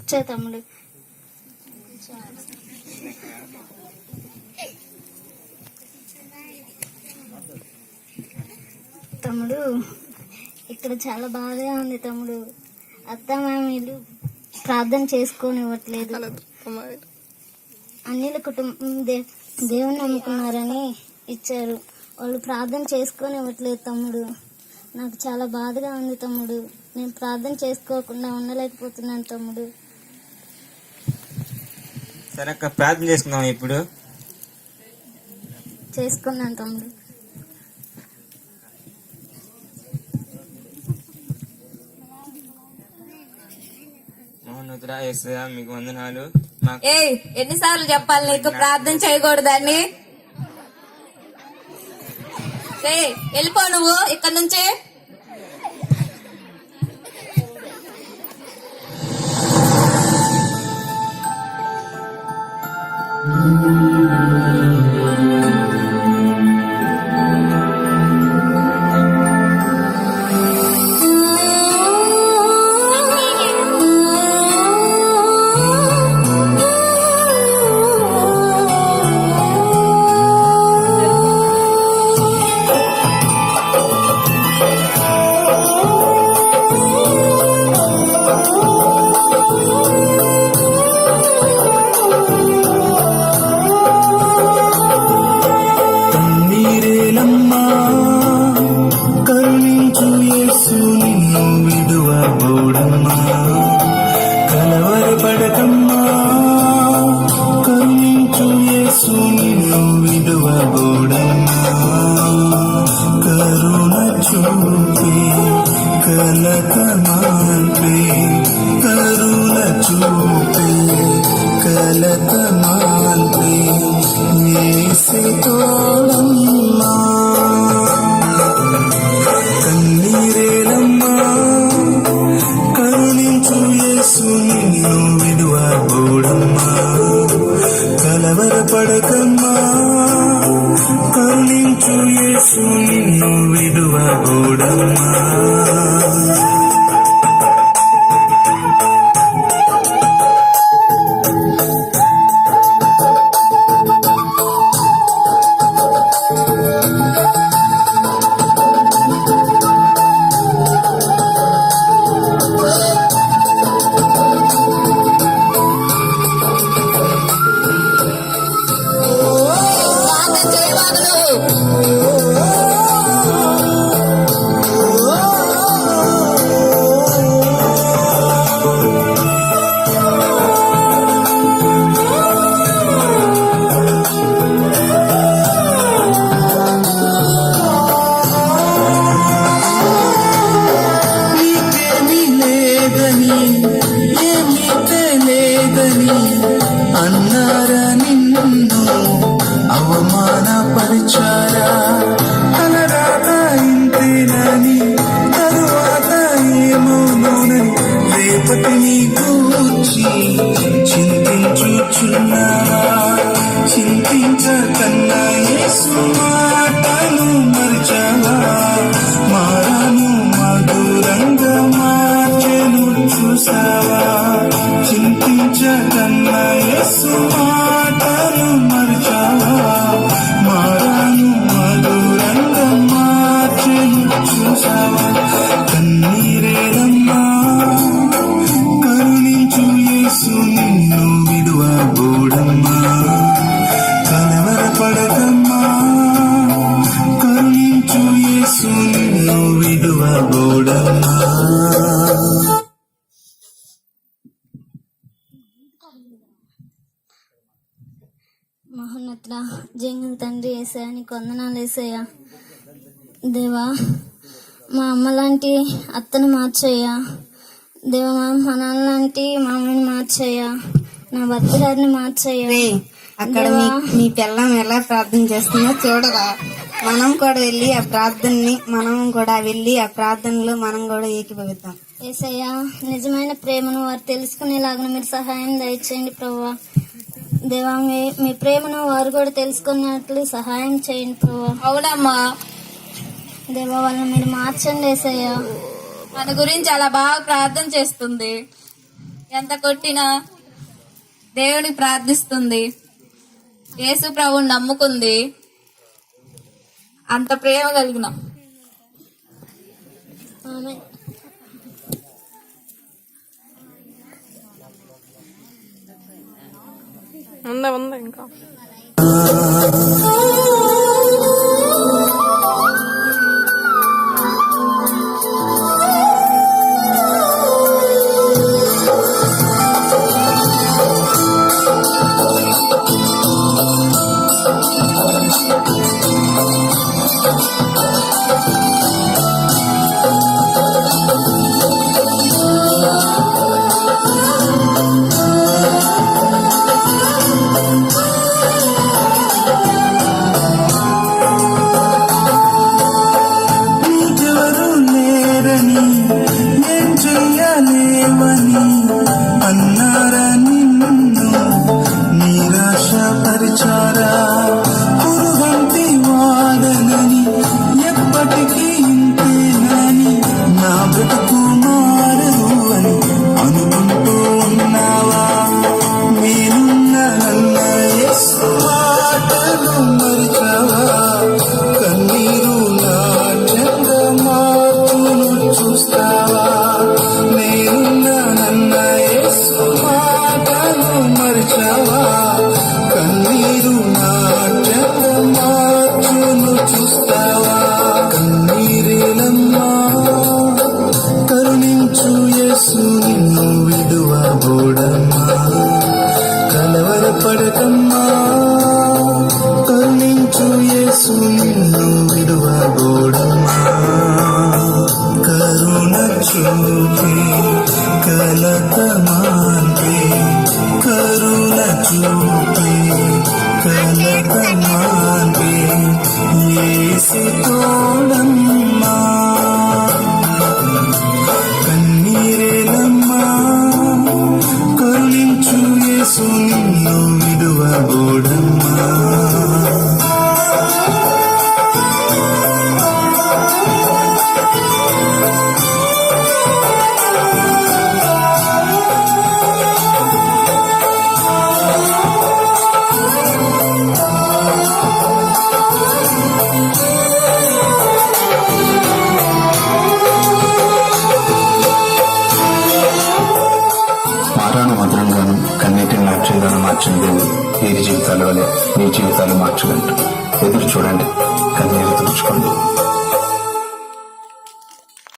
కూర్చో తమ్ముడు. తమ్ముడు ఇక్కడ చాలా బాధగా ఉంది తమ్ముడు. అత్త మామీలు ప్రార్థన చేసుకోనివ్వట్లేదు. అన్నిల కుటుంబం దేవుని నమ్ముకున్నారని ఇచ్చారు, వాళ్ళు ప్రార్థన చేసుకోనివ్వట్లేదు తమ్ముడు. నాకు చాలా బాధగా ఉంది తమ్ముడు. నేను ప్రార్థన చేసుకోకుండా ఉండలేకపోతున్నాను తమ్ముడు. సరే అక్క, ప్రార్థన చేసుకుందాం. ఇప్పుడు చేసుకున్నాను తమ్ముడు. మహోన్నతుడా యేసయ్యా, మీకు వందనాలు. ఎన్నిసార్లు చెప్పాలి నీకు ప్రార్థన చేయకూడదని? వెళ్ళిపో నువ్వు ఇక్కడ నుంచి. కలవరపడకమ్మా, కరుణించు యేసు నిన్ను విడువబోడమ్మా. కరుణ చూపి కలకమాన్పే, కరుణ చూపి కలకమాన్పే, యేసే తోడమ్మా. కన్నీరేలమ్మా, కరుణించు యేసు నిన్ను విడువబోడమ్మా. కలవరపడకమ్మా, కరుణించు యేసు నిన్ను విడువబోడమ్మా. అన్నారా నిన్ను అవమానపరిచారా? అలరాత ఇంతేనని, తరువాత ఏమోనని రేపటిని గూర్చి చింతించుచున్నారా? చింతించకన్నా యేసు మాటలు మరిచావా? మారాను మధురంగా మార్చెను చూసావా? చింతించకన్నా యేసు మాటలు మరిచావా? మారాను మధురంగా మార్చెను చూసావా? కన్నీరేలమ్మా, కరుణించు యేసు నిన్ను విడువబోడమ్మా. కలవరపడకమ్మా, కరుణించు యేసు నిన్ను విడువబోడమ్మా. మహోన్నతుడా జంగం తండ్రి యేసయ్యా, నీకు వందనాలు యేసయ్యా. దేవా, మా అమ్మ లాంటి అత్తను మార్చయ్యా. దేవా, మా నాన్న లాంటి మామని మార్చయ్యా. నా భర్త గారిని మార్చయ్యా. అక్కడ మీ పిల్లం ఎలా ప్రార్థన చేస్తుందో చూడరా? మనం కూడా వెళ్ళి ఆ ప్రార్థనలో మనం కూడా ఏకీభవిద్దాం. యేసయ్యా, నిజమైన ప్రేమను వారు తెలుసుకునేలాగా మీరు సహాయం దయచేయండి ప్రభువా. దేవా, మీ ప్రేమను వారు కూడా తెలుసుకున్నట్లు సహాయం చేయండి ప్రభువా. అవునమ్మా దేవా, వాళ్ళని మీరు మార్చండి యేసయ్యా. మన గురించి అలా బాగా ప్రార్థన చేస్తుంది. ఎంత కొట్టినా దేవుని ప్రార్థిస్తుంది, యేసు ప్రభుని నమ్ముకుంది. అంత ప్రేమ కలిగిన ఆమె ఉందా ఇంకా నీకెవరు లేరని ఏం చెయ్యలేవని అన్నారా నిన్ను నిరాశ పరిచారా పురుగంటి వాడనని ఎప్పటికీ ఇంతేనని నా బ్రతుకు మారదు అని అనుకుంటూ ఉన్నావా? నేనున్న నన్న యేసు మాటలు మరిచావా? కన్నీరు నాట్యంగా మార్పును చూస్తావా? నేనున్న నన్న యేసు మాటలు మరిచావా? కన్నీరు నాట్యంగా మార్పును చూస్తావా? కన్నీరేలమ్మా కరుణించు యేసు నిన్ను విడువబోడమ్మా. కలవరపడకమ్మా కరుణించు యేసు నిన్ను విడువబోడమ్మా. కరుణ చూపి కలత మాన్పి కరుణ చూపి కలత మాన్పి యేసు తోడమ్మా. కన్నీరేలమ్మా కరుణించు యేసు నిన్ను విడువబోడమ్మా. మారాను మధురంగాను కన్నీటిని నాట్యంగాను మార్చిన దేవుడు వీరి జీవితాల వలె మీ జీవితాలు మార్చగలరు. ఎదురు చూడండి, కన్నీరు తుడుచుకోండి.